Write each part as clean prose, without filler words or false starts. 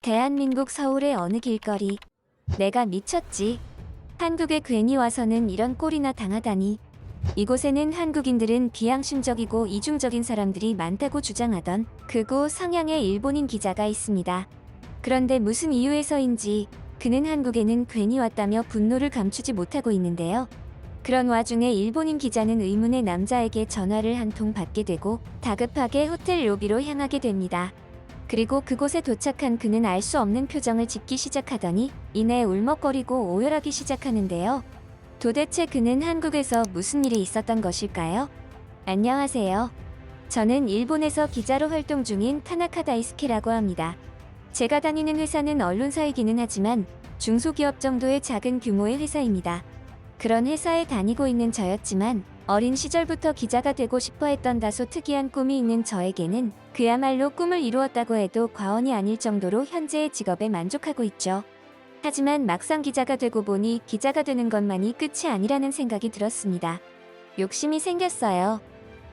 대한민국 서울의 어느 길거리. 내가 미쳤지. 한국에 괜히 와서는 이런 꼴이나 당하다니. 이곳에는 한국인들은 비양심적이고 이중적인 사람들이 많다고 주장하던 극우 성향의 일본인 기자가 있습니다. 그런데 무슨 이유에서인지 그는 한국에는 괜히 왔다며 분노를 감추지 못하고 있는데요. 그런 와중에 일본인 기자는 의문의 남자에게 전화를 한 통 받게 되고 다급하게 호텔 로비로 향하게 됩니다. 그리고 그곳에 도착한 그는 알 수 없는 표정을 짓기 시작하더니 이내 울먹거리고 오열하기 시작하는데요. 도대체 그는 한국에서 무슨 일이 있었던 것일까요? 안녕하세요. 저는 일본에서 기자로 활동 중인 타나카 다이스케라고 합니다. 제가 다니는 회사는 언론사이기는 하지만 중소기업 정도의 작은 규모의 회사입니다. 그런 회사에 다니고 있는 저였지만 어린 시절부터 기자가 되고 싶어 했던 다소 특이한 꿈이 있는 저에게는 그야말로 꿈을 이루었다고 해도 과언이 아닐 정도로 현재의 직업에 만족하고 있죠. 하지만 막상 기자가 되고 보니 기자가 되는 것만이 끝이 아니라는 생각이 들었습니다. 욕심이 생겼어요.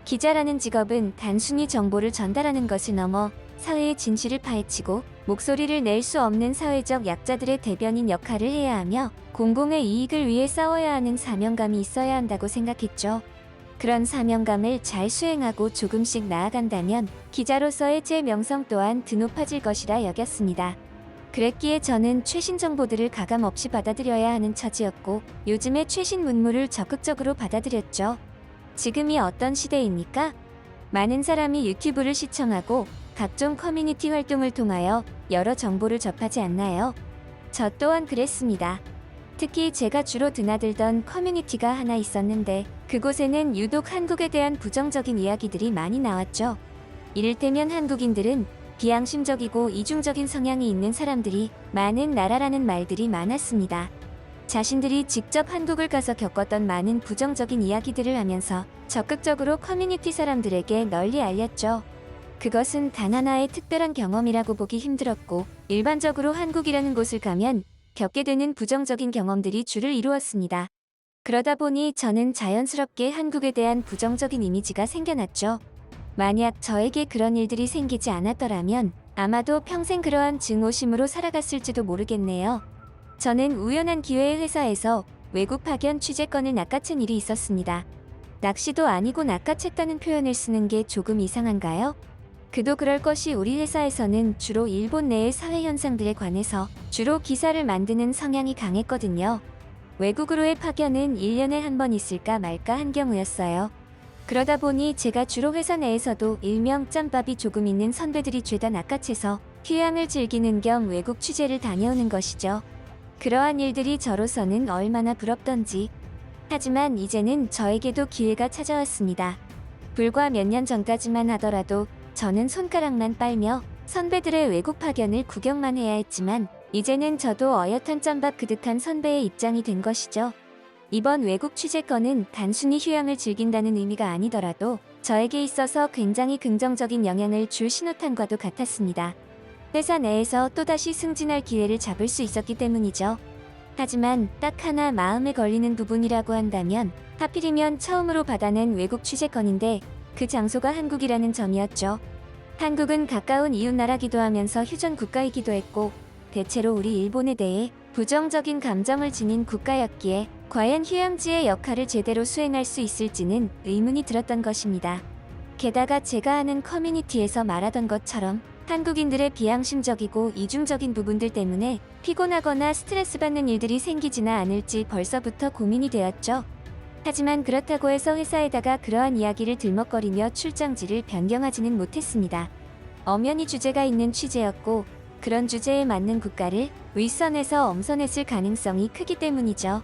기자라는 직업은 단순히 정보를 전달하는 것을 넘어 사회의 진실을 파헤치고 목소리를 낼 수 없는 사회적 약자들의 대변인 역할을 해야 하며 공공의 이익을 위해 싸워야 하는 사명감이 있어야 한다고 생각했죠. 그런 사명감을 잘 수행하고 조금씩 나아간다면 기자로서의 제 명성 또한 드높아질 것이라 여겼습니다. 그랬기에 저는 최신 정보들을 가감없이 받아들여야 하는 처지였고 요즘의 최신 문물을 적극적으로 받아들였죠. 지금이 어떤 시대입니까? 많은 사람이 유튜브를 시청하고 각종 커뮤니티 활동을 통하여 여러 정보를 접하지 않나요? 저 또한 그랬습니다. 특히 제가 주로 드나들던 커뮤니티가 하나 있었는데 그곳에는 유독 한국에 대한 부정적인 이야기들이 많이 나왔죠. 이를테면 한국인들은 비양심적이고 이중적인 성향이 있는 사람들이 많은 나라라는 말들이 많았습니다. 자신들이 직접 한국을 가서 겪었던 많은 부정적인 이야기들을 하면서 적극적으로 커뮤니티 사람들에게 널리 알렸죠. 그것은 단 하나의 특별한 경험이라고 보기 힘들었고 일반적으로 한국이라는 곳을 가면 겪게 되는 부정적인 경험들이 주를 이루었습니다. 그러다 보니 저는 자연스럽게 한국에 대한 부정적인 이미지가 생겨났죠. 만약 저에게 그런 일들이 생기지 않았더라면 아마도 평생 그러한 증오심으로 살아갔을지도 모르겠네요. 저는 우연한 기회에 회사에서 외국 파견 취재권을 낚아챈 일이 있었습니다. 낚시도 아니고 낚아챘다는 표현을 쓰는 게 조금 이상한가요? 그도 그럴 것이 우리 회사에서는 주로 일본 내의 사회 현상들에 관해서 주로 기사를 만드는 성향이 강했거든요. 외국으로의 파견은 1년에 한 번 있을까 말까 한 경우였어요. 그러다 보니 제가 주로 회사 내에서도 일명 짬밥이 조금 있는 선배들이 죄다 낚아채서 휴양을 즐기는 겸 외국 취재를 다녀오는 것이죠. 그러한 일들이 저로서는 얼마나 부럽던지. 하지만 이제는 저에게도 기회가 찾아왔습니다. 불과 몇 년 전까지만 하더라도 저는 손가락만 빨며 선배들의 외국 파견을 구경만 해야 했지만 이제는 저도 어엿한 짬밥 그득한 선배의 입장이 된 것이죠. 이번 외국 취재권은 단순히 휴양을 즐긴다는 의미가 아니더라도 저에게 있어서 굉장히 긍정적인 영향을 줄 신호탄과도 같았습니다. 회사 내에서 또다시 승진할 기회를 잡을 수 있었기 때문이죠. 하지만 딱 하나 마음에 걸리는 부분이라고 한다면 하필이면 처음으로 받아낸 외국 취재권인데 그 장소가 한국이라는 점이었죠. 한국은 가까운 이웃나라기도 하면서 휴전 국가이기도 했고 대체로 우리 일본에 대해 부정적인 감정을 지닌 국가였기에 과연 휴양지의 역할을 제대로 수행할 수 있을지는 의문이 들었던 것입니다. 게다가 제가 아는 커뮤니티에서 말하던 것처럼 한국인들의 비양심적이고 이중적인 부분들 때문에 피곤하거나 스트레스 받는 일들이 생기지나 않을지 벌써부터 고민이 되었죠. 하지만 그렇다고 해서 회사에다가 그러한 이야기를 들먹거리며 출장지를 변경하지는 못했습니다. 엄연히 주제가 있는 취재였고 그런 주제에 맞는 국가를 윗선에서 엄선했을 가능성이 크기 때문이죠.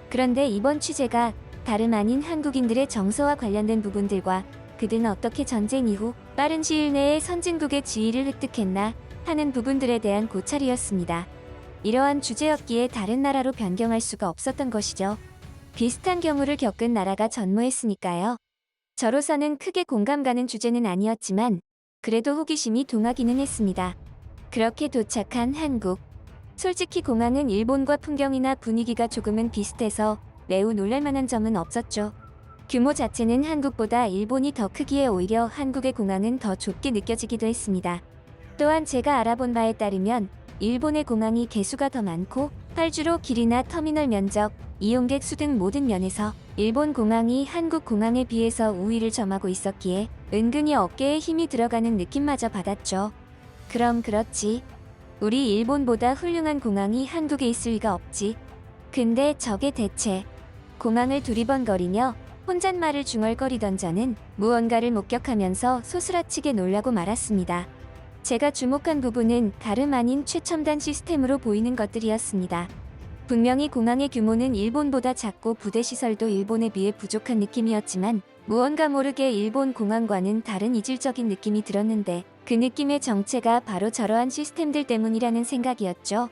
그런데 이번 취재가 다름 아닌 한국인들의 정서와 관련된 부분들과 그들은 어떻게 전쟁 이후 빠른 시일 내에 선진국의 지위를 획득했나 하는 부분들에 대한 고찰이었습니다. 이러한 주제였기에 다른 나라로 변경할 수가 없었던 것이죠. 비슷한 경우를 겪은 나라가 전무했으니까요. 저로서는 크게 공감 가는 주제는 아니었지만 그래도 호기심이 동하기는 했습니다. 그렇게 도착한 한국. 솔직히 공항은 일본과 풍경이나 분위기가 조금은 비슷해서 매우 놀랄만한 점은 없었죠. 규모 자체는 한국보다 일본이 더 크기에 오히려 한국의 공항은 더 좁게 느껴지기도 했습니다. 또한 제가 알아본 바에 따르면 일본의 공항이 개수가 더 많고 활주로 길이나 터미널 면적, 이용객 수 등 모든 면에서 일본 공항이 한국 공항에 비해서 우위를 점하고 있었기에 은근히 어깨에 힘이 들어가는 느낌마저 받았죠. 그럼 그렇지. 우리 일본보다 훌륭한 공항이 한국에 있을 리가 없지. 근데 저게 대체. 공항을 두리번거리며 혼잣말을 중얼거리던 저는 무언가를 목격하면서 소스라치게 놀라고 말았습니다. 제가 주목한 부분은 다름 아닌 최첨단 시스템으로 보이는 것들이었습니다. 분명히 공항의 규모는 일본보다 작고 부대 시설도 일본에 비해 부족한 느낌이었지만 무언가 모르게 일본 공항과는 다른 이질적인 느낌이 들었는데 그 느낌의 정체가 바로 저러한 시스템들 때문이라는 생각이었죠.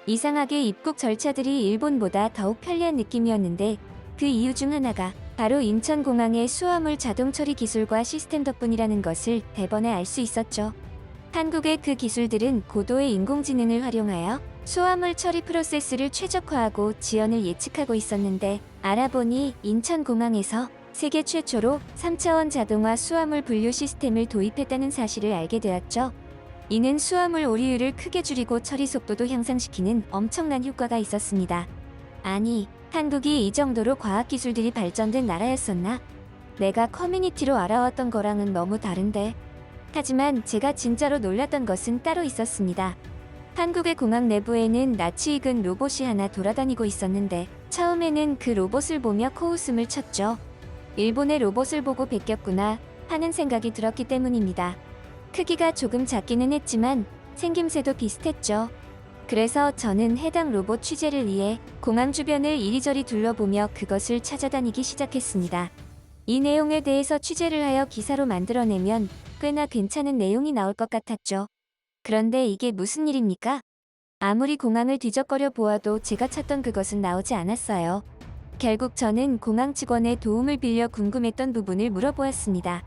이상하게 입국 절차들이 일본보다 더욱 편리한 느낌이었는데 그 이유 중 하나가 바로 인천공항의 수화물 자동 처리 기술과 시스템 덕분이라는 것을 대번에 알 수 있었죠. 한국의 그 기술들은 고도의 인공지능을 활용하여 수화물 처리 프로세스를 최적화하고 지연을 예측하고 있었는데 알아보니 인천공항에서 세계 최초로 3차원 자동화 수화물 분류 시스템을 도입했다는 사실을 알게 되었죠. 이는 수화물 오류율을 크게 줄이고 처리 속도도 향상시키는 엄청난 효과가 있었습니다. 아니, 한국이 이 정도로 과학기술들이 발전된 나라였었나? 내가 커뮤니티로 알아왔던 거랑은 너무 다른데. 하지만 제가 진짜로 놀랐던 것은 따로 있었습니다. 한국의 공항 내부에는 낯이 익은 로봇이 하나 돌아다니고 있었는데 처음에는 그 로봇을 보며 코웃음을 쳤죠. 일본의 로봇을 보고 베꼈구나 하는 생각이 들었기 때문입니다. 크기가 조금 작기는 했지만 생김새도 비슷했죠. 그래서 저는 해당 로봇 취재를 위해 공항 주변을 이리저리 둘러보며 그것을 찾아다니기 시작했습니다. 이 내용에 대해서 취재를 하여 기사로 만들어내면 꽤나 괜찮은 내용이 나올 것 같았죠. 그런데 이게 무슨 일입니까? 아무리 공항을 뒤적거려 보아도 제가 찾던 그것은 나오지 않았어요. 결국 저는 공항 직원의 도움을 빌려 궁금했던 부분을 물어보았습니다.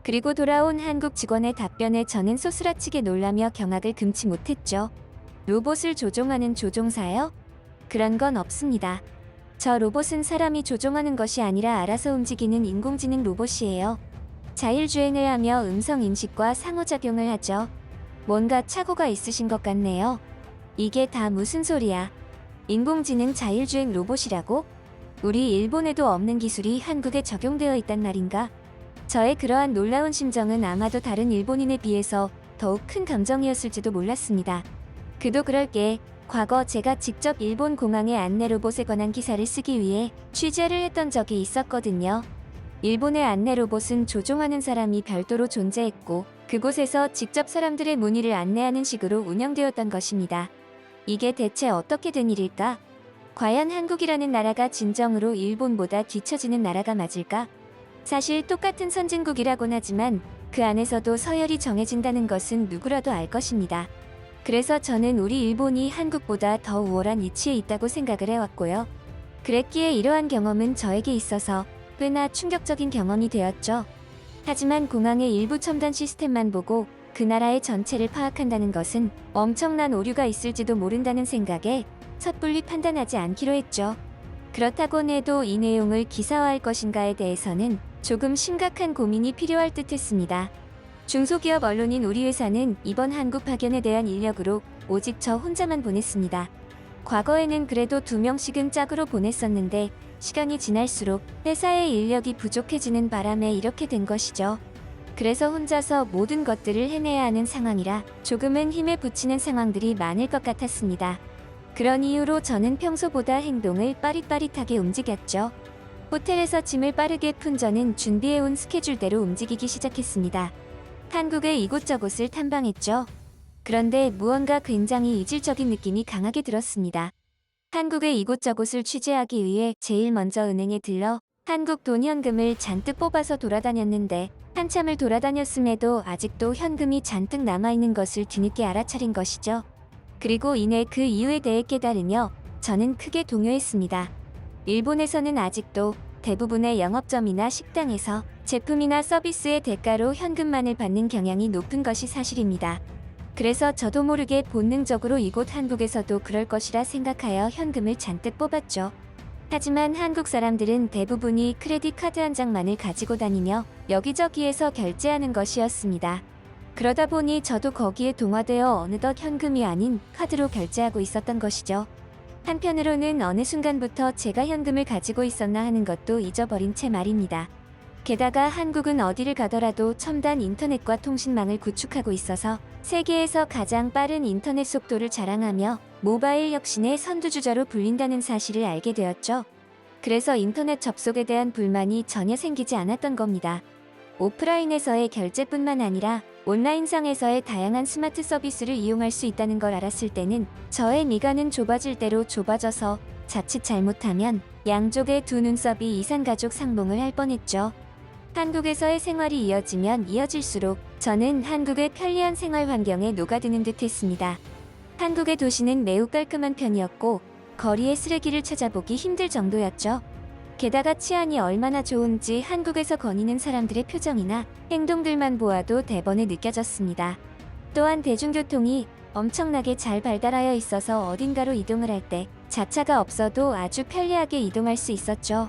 그리고 돌아온 한국 직원의 답변에 저는 소스라치게 놀라며 경악을 금치 못했죠. 로봇을 조종하는 조종사요? 그런 건 없습니다. 저 로봇은 사람이 조종하는 것이 아니라 알아서 움직이는 인공지능 로봇이에요. 자율주행을 하며 음성 인식과 상호작용을 하죠. 뭔가 착오가 있으신 것 같네요. 이게 다 무슨 소리야? 인공지능 자율주행 로봇이라고? 우리 일본에도 없는 기술이 한국에 적용되어 있단 말인가? 저의 그러한 놀라운 심정은 아마도 다른 일본인에 비해서 더욱 큰 감정이었을지도 몰랐습니다. 그도 그럴 게 과거 제가 직접 일본 공항의 안내 로봇에 관한 기사를 쓰기 위해 취재를 했던 적이 있었거든요. 일본의 안내 로봇은 조종하는 사람이 별도로 존재했고 그곳에서 직접 사람들의 문의를 안내하는 식으로 운영되었던 것입니다. 이게 대체 어떻게 된 일일까? 과연 한국이라는 나라가 진정으로 일본보다 뒤처지는 나라가 맞을까? 사실 똑같은 선진국이라곤 하지만 그 안에서도 서열이 정해진다는 것은 누구라도 알 것입니다. 그래서 저는 우리 일본이 한국보다 더 우월한 위치에 있다고 생각을 해왔고요. 그랬기에 이러한 경험은 저에게 있어서 꽤나 충격적인 경험이 되었죠. 하지만 공항의 일부 첨단 시스템만 보고 그 나라의 전체를 파악한다는 것은 엄청난 오류가 있을지도 모른다는 생각에 섣불리 판단하지 않기로 했죠. 그렇다곤 해도 이 내용을 기사화할 것인가에 대해서는 조금 심각한 고민이 필요할 듯 했습니다. 중소기업 언론인 우리 회사는 이번 한국 파견에 대한 인력으로 오직 저 혼자만 보냈습니다. 과거에는 그래도 2명씩은 짝으로 보냈었는데 시간이 지날수록 회사의 인력이 부족해지는 바람에 이렇게 된 것이죠. 그래서 혼자서 모든 것들을 해내야 하는 상황이라 조금은 힘에 부치는 상황들이 많을 것 같았습니다. 그런 이유로 저는 평소보다 행동을 빠릿빠릿하게 움직였죠. 호텔에서 짐을 빠르게 푼 저는 준비해온 스케줄대로 움직이기 시작했습니다. 한국의 이곳저곳을 탐방했죠. 그런데 무언가 굉장히 이질적인 느낌이 강하게 들었습니다. 한국의 이곳저곳을 취재하기 위해 제일 먼저 은행에 들러 한국 돈 현금을 잔뜩 뽑아서 돌아다녔는데 한참을 돌아다녔음에도 아직도 현금이 잔뜩 남아있는 것을 뒤늦게 알아차린 것이죠. 그리고 이내 그 이유에 대해 깨달으며 저는 크게 동요했습니다. 일본에서는 아직도 대부분의 영업점이나 식당에서 제품이나 서비스의 대가로 현금만을 받는 경향이 높은 것이 사실입니다. 그래서 저도 모르게 본능적으로 이곳 한국에서도 그럴 것이라 생각하여 현금을 잔뜩 뽑았죠. 하지만 한국 사람들은 대부분이 크레딧 카드 한 장만을 가지고 다니며 여기저기에서 결제하는 것이었습니다. 그러다 보니 저도 거기에 동화되어 어느덧 현금이 아닌 카드로 결제하고 있었던 것이죠. 한편으로는 어느 순간부터 제가 현금을 가지고 있었나 하는 것도 잊어버린 채 말입니다. 게다가 한국은 어디를 가더라도 첨단 인터넷과 통신망을 구축하고 있어서 세계에서 가장 빠른 인터넷 속도를 자랑하며 모바일 혁신의 선두주자로 불린다는 사실을 알게 되었죠. 그래서 인터넷 접속에 대한 불만이 전혀 생기지 않았던 겁니다. 오프라인에서의 결제뿐만 아니라 온라인상에서의 다양한 스마트 서비스를 이용할 수 있다는 걸 알았을 때는 저의 미간은 좁아질 대로 좁아져서 자칫 잘못하면 양쪽의 두 눈썹이 이산가족 상봉을 할 뻔했죠. 한국에서의 생활이 이어지면 이어질수록 저는 한국의 편리한 생활 환경에 녹아드는 듯 했습니다. 한국의 도시는 매우 깔끔한 편이었고 거리에 쓰레기를 찾아보기 힘들 정도였죠. 게다가 치안이 얼마나 좋은지 한국에서 거니는 사람들의 표정이나 행동들만 보아도 대번에 느껴졌습니다. 또한 대중교통이 엄청나게 잘 발달하여 있어서 어딘가로 이동을 할 때 자차가 없어도 아주 편리하게 이동할 수 있었죠.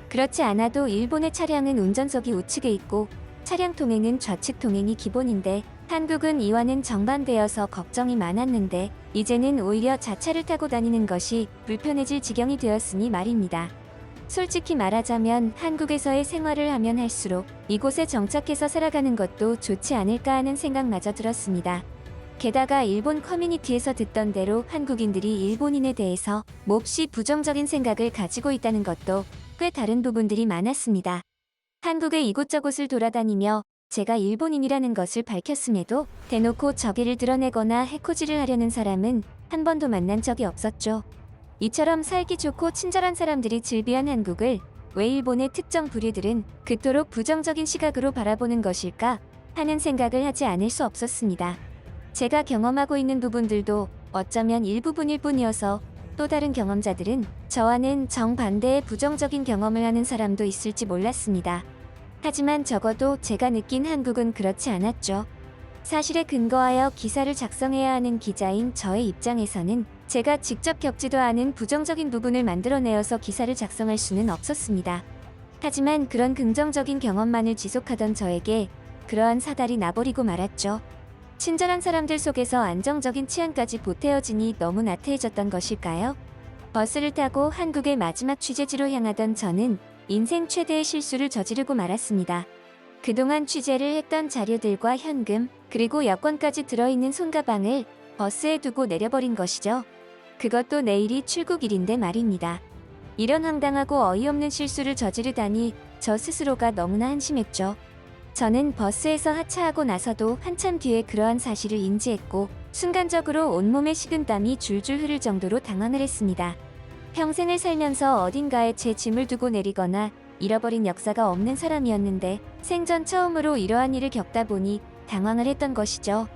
그렇지 않아도 일본의 차량은 운전석이 우측에 있고 차량 통행은 좌측 통행이 기본인데 한국은 이와는 정반대여서 걱정이 많았는데 이제는 오히려 자차를 타고 다니는 것이 불편해질 지경이 되었으니 말입니다. 솔직히 말하자면 한국에서의 생활을 하면 할수록 이곳에 정착해서 살아가는 것도 좋지 않을까 하는 생각마저 들었습니다. 게다가 일본 커뮤니티에서 듣던 대로 한국인들이 일본인에 대해서 몹시 부정적인 생각을 가지고 있다는 것도 꽤 다른 부분들이 많았습니다. 한국의 이곳저곳을 돌아다니며 제가 일본인이라는 것을 밝혔음에도 대놓고 저기를 드러내거나 해코지를 하려는 사람은 한 번도 만난 적이 없었죠. 이처럼 살기 좋고 친절한 사람들이 즐비한 한국을 왜 일본의 특정 부류들은 그토록 부정적인 시각으로 바라보는 것일까 하는 생각을 하지 않을 수 없었습니다. 제가 경험하고 있는 부분들도 어쩌면 일부분일 뿐이어서 또 다른 경험자들은 저와는 정반대의 부정적인 경험을 하는 사람도 있을지 몰랐습니다. 하지만 적어도 제가 느낀 한국은 그렇지 않았죠. 사실에 근거하여 기사를 작성해야 하는 기자인 저의 입장에서는 제가 직접 겪지도 않은 부정적인 부분을 만들어내어서 기사를 작성할 수는 없었습니다. 하지만 그런 긍정적인 경험만을 지속하던 저에게 그러한 사달이 나버리고 말았죠. 친절한 사람들 속에서 안정적인 치안까지 보태어지니 너무 나태해졌던 것일까요? 버스를 타고 한국의 마지막 취재지로 향하던 저는 인생 최대의 실수를 저지르고 말았습니다. 그동안 취재를 했던 자료들과 현금, 그리고 여권까지 들어있는 손가방을 버스에 두고 내려버린 것이죠. 그것도 내일이 출국일인데 말입니다. 이런 황당하고 어이없는 실수를 저지르다니 저 스스로가 너무나 한심했죠. 저는 버스에서 하차하고 나서도 한참 뒤에 그러한 사실을 인지했고 순간적으로 온몸에 식은땀이 줄줄 흐를 정도로 당황을 했습니다. 평생을 살면서 어딘가에 제 짐을 두고 내리거나 잃어버린 역사가 없는 사람이었는데 생전 처음으로 이러한 일을 겪다 보니 당황을 했던 것이죠.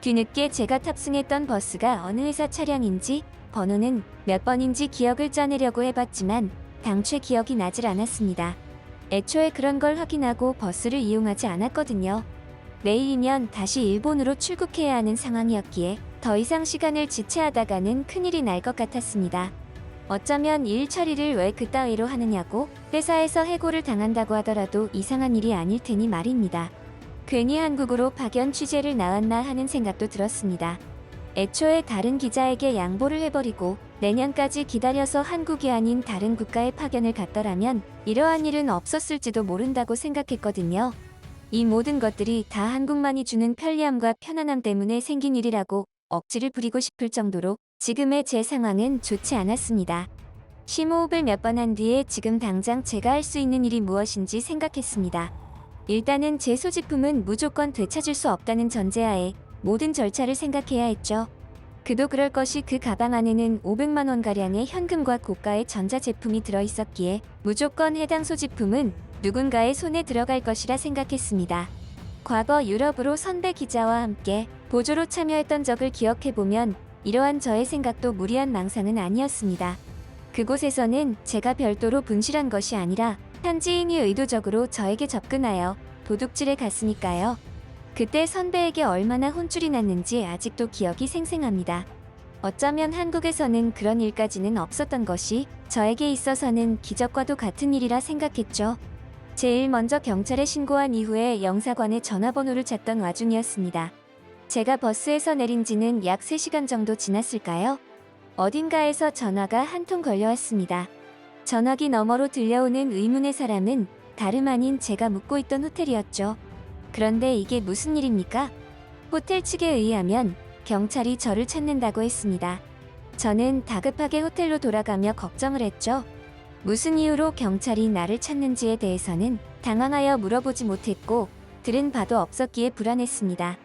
뒤늦게 제가 탑승했던 버스가 어느 회사 차량인지 번호는 몇 번인지 기억을 짜내려고 해봤지만 당최 기억이 나질 않았습니다. 애초에 그런 걸 확인하고 버스를 이용하지 않았거든요. 내일이면 다시 일본으로 출국해야 하는 상황이었기에 더 이상 시간을 지체하다가는 큰일이 날 것 같았습니다. 어쩌면 일 처리를 왜 그따위로 하느냐고 회사에서 해고를 당한다고 하더라도 이상한 일이 아닐 테니 말입니다. 괜히 한국으로 파견 취재를 나왔나 하는 생각도 들었습니다. 애초에 다른 기자에게 양보를 해버리고 내년까지 기다려서 한국이 아닌 다른 국가에 파견을 갔더라면 이러한 일은 없었을지도 모른다고 생각했거든요. 이 모든 것들이 다 한국만이 주는 편리함과 편안함 때문에 생긴 일이라고 억지를 부리고 싶을 정도로 지금의 제 상황은 좋지 않았습니다. 심호흡을 몇 번 한 뒤에 지금 당장 제가 할 수 있는 일이 무엇인지 생각했습니다. 일단은 제 소지품은 무조건 되찾을 수 없다는 전제하에 모든 절차를 생각해야 했죠. 그도 그럴 것이 그 가방 안에는 500만 원가량의 현금과 고가의 전자제품이 들어있었기에 무조건 해당 소지품은 누군가의 손에 들어갈 것이라 생각했습니다. 과거 유럽으로 선배 기자와 함께 보조로 참여했던 적을 기억해보면 이러한 저의 생각도 무리한 망상은 아니었습니다. 그곳에서는 제가 별도로 분실한 것이 아니라 현지인이 의도적으로 저에게 접근하여 도둑질해 갔으니까요. 그때 선배에게 얼마나 혼쭐이 났는지 아직도 기억이 생생합니다. 어쩌면 한국에서는 그런 일까지는 없었던 것이 저에게 있어서는 기적과도 같은 일이라 생각했죠. 제일 먼저 경찰에 신고한 이후에 영사관의 전화번호를 찾던 와중이었습니다. 제가 버스에서 내린 지는 약 3시간 정도 지났을까요? 어딘가에서 전화가 한 통 걸려왔습니다. 전화기 너머로 들려오는 의문의 사람은 다름 아닌 제가 묵고 있던 호텔이었죠. 그런데 이게 무슨 일입니까? 호텔 측에 의하면 경찰이 저를 찾는다고 했습니다. 저는 다급하게 호텔로 돌아가며 걱정을 했죠. 무슨 이유로 경찰이 나를 찾는지에 대해서는 당황하여 물어보지 못했고 들은 바도 없었기에 불안했습니다.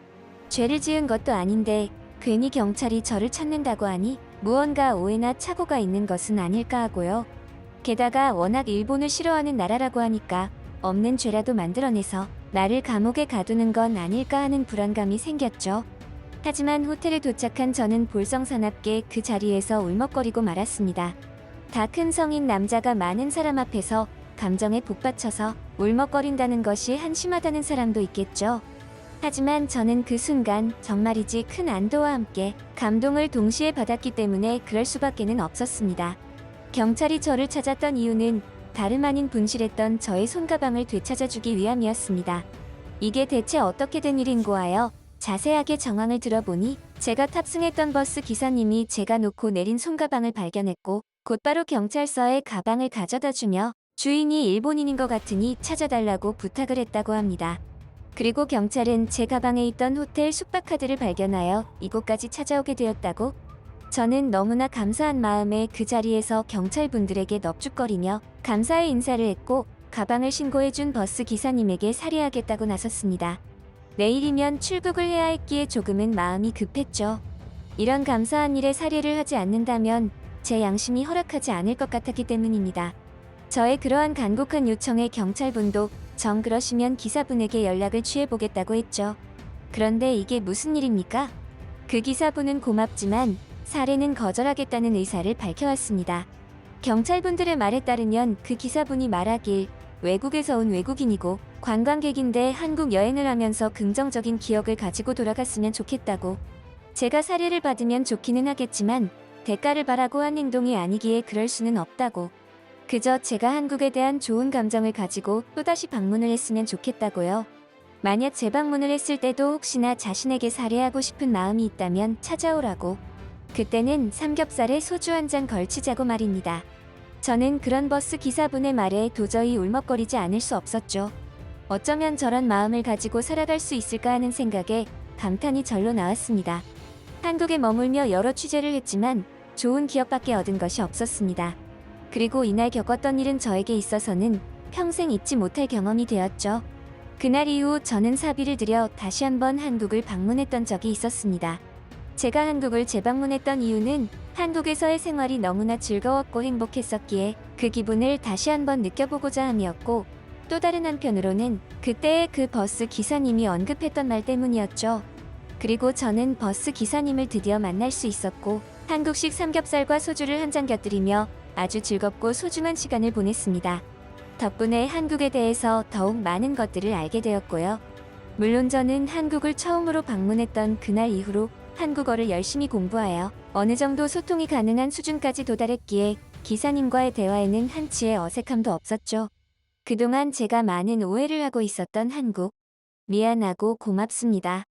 죄를 지은 것도 아닌데 괜히 경찰이 저를 찾는다고 하니 무언가 오해나 착오가 있는 것은 아닐까 하고요. 게다가 워낙 일본을 싫어하는 나라라고 하니까 없는 죄라도 만들어내서 나를 감옥에 가두는 건 아닐까 하는 불안감이 생겼죠. 하지만 호텔에 도착한 저는 볼성사납게 그 자리에서 울먹거리고 말았습니다. 다 큰 성인 남자가 많은 사람 앞에서 감정에 북받쳐서 울먹거린다는 것이 한심하다는 사람도 있겠죠. 하지만 저는 그 순간 정말이지 큰 안도와 함께 감동을 동시에 받았기 때문에 그럴 수밖에는 없었습니다. 경찰이 저를 찾았던 이유는 다름 아닌 분실했던 저의 손가방을 되찾아주기 위함이었습니다. 이게 대체 어떻게 된 일인고 하여 자세하게 정황을 들어보니 제가 탑승했던 버스 기사님이 제가 놓고 내린 손가방을 발견했고 곧바로 경찰서에 가방을 가져다주며 주인이 일본인인 것 같으니 찾아달라고 부탁을 했다고 합니다. 그리고 경찰은 제 가방에 있던 호텔 숙박카드를 발견하여 이곳까지 찾아오게 되었다고? 저는 너무나 감사한 마음에 그 자리에서 경찰분들에게 넙죽거리며 감사의 인사를 했고 가방을 신고해준 버스 기사님에게 사례하겠다고 나섰습니다. 내일이면 출국을 해야 했기에 조금은 마음이 급했죠. 이런 감사한 일에 사례를 하지 않는다면 제 양심이 허락하지 않을 것 같았기 때문입니다. 저의 그러한 간곡한 요청에 경찰분도 정 그러시면 기사분에게 연락을 취해보겠다고 했죠. 그런데 이게 무슨 일입니까? 그 기사분은 고맙지만 사례는 거절하겠다는 의사를 밝혀왔습니다. 경찰분들의 말에 따르면 그 기사분이 말하길 외국에서 온 외국인이고 관광객인데 한국 여행을 하면서 긍정적인 기억을 가지고 돌아갔으면 좋겠다고. 제가 사례를 받으면 좋기는 하겠지만 대가를 바라고 한 행동이 아니기에 그럴 수는 없다고. 그저 제가 한국에 대한 좋은 감정을 가지고 또다시 방문을 했으면 좋겠다고요. 만약 재방문을 했을 때도 혹시나 자신에게 살해하고 싶은 마음이 있다면 찾아오라고. 그때는 삼겹살에 소주 한 잔 걸치자고 말입니다. 저는 그런 버스 기사분의 말에 도저히 울먹거리지 않을 수 없었죠. 어쩌면 저런 마음을 가지고 살아갈 수 있을까 하는 생각에 감탄이 절로 나왔습니다. 한국에 머물며 여러 취재를 했지만 좋은 기억밖에 얻은 것이 없었습니다. 그리고 이날 겪었던 일은 저에게 있어서는 평생 잊지 못할 경험이 되었죠. 그날 이후 저는 사비를 들여 다시 한번 한국을 방문했던 적이 있었습니다. 제가 한국을 재방문했던 이유는 한국에서의 생활이 너무나 즐거웠고 행복했었기에 그 기분을 다시 한번 느껴보고자 함이었고 또 다른 한편으로는 그때의 그 버스 기사님이 언급했던 말 때문이었죠. 그리고 저는 버스 기사님을 드디어 만날 수 있었고 한국식 삼겹살과 소주를 한 잔 곁들이며 아주 즐겁고 소중한 시간을 보냈습니다. 덕분에 한국에 대해서 더욱 많은 것들을 알게 되었고요. 물론 저는 한국을 처음으로 방문했던 그날 이후로 한국어를 열심히 공부하여 어느 정도 소통이 가능한 수준까지 도달했기에 기사님과의 대화에는 한치의 어색함도 없었죠. 그동안 제가 많은 오해를 하고 있었던 한국. 미안하고 고맙습니다.